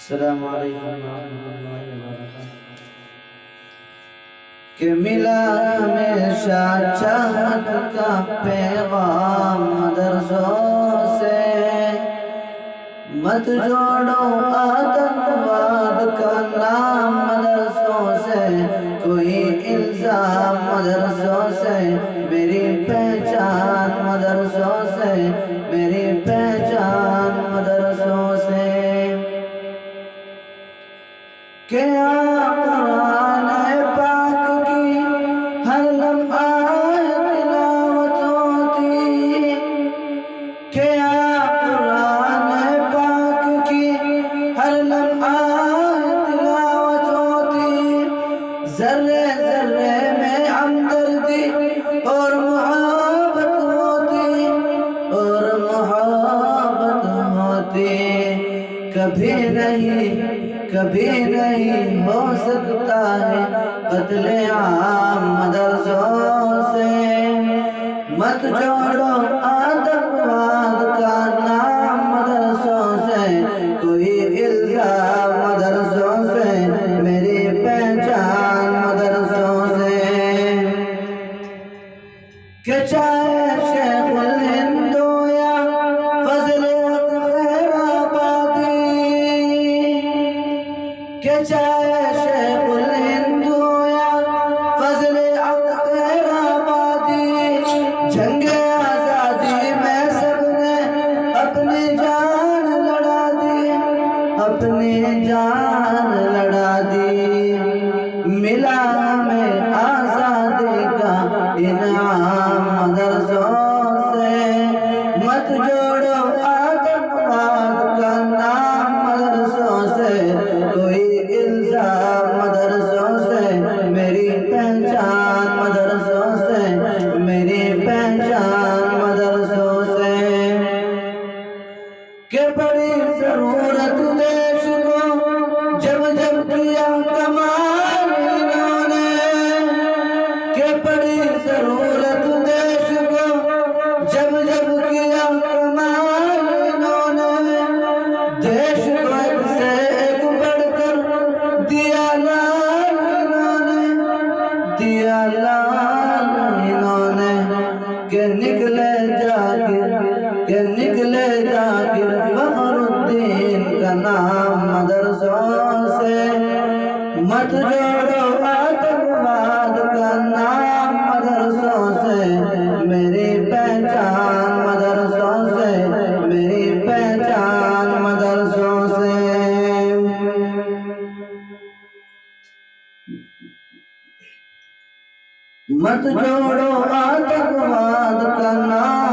अस्सलामु अलैकुम रहमतुल्लाहि व बरकातुहू। कि मिला हमेशा चाहत का पैगाम मदरसों से, मत जोड़ो आतंकवाद का नाम मदरसों से, कोई इल्जाम मदरसों से, मेरी पहचान मदरसों से, मेरी पहचान मदरसों से। क्या कुरान पाक की हर लम्हा तिलावत होती, क्या कुरान पाक की हर लम्हा तिलावत होती, जर्रे जर्रे में हमदर्दी और मोहब्बत होती, और मोहब्बत होती। कभी नहीं हो सकता है कत्ले-आम मदरसों से, मत जोड़ो आतंकवाद का नाम मदरसों से, कोई इल्जाम मदरसों से, मेरी पहचान मदरसों से। कि चाहे शेखुल हिंद या फजले के चाहे शेखुल हिंदू या फजले आबादी, जंगे आजादी में सबने अपनी जान लड़ा दी, अपनी जान लड़ा दी। मिला हमें आजादी का इनाम मदरसों से, मत जोड़ो आतंकवाद का नाम मदरसों से, कोई इल्जाम मदरसों से, मेरी पहचान मदरसों से, मेरी पहचान मदरसों से। के बड़ी जरूरत देश को जब जब किया कमाल इन्होंने, के बड़ी जरूरत देश को जब जब किया कमाल इन्होंने, देश को एक से एक बढ़कर दिया लाल इन्होंने, दिया लाल इन्होंने। के निकले जाकिर फखरुद्दीन का नाम मदरसों से, मत जोड़ो आतंकवाद का नाम मदरसों से, मेरी पहचान मदरसों से, मेरी पहचान मदरसों से। मत जोड़ो आतंकवाद का नाम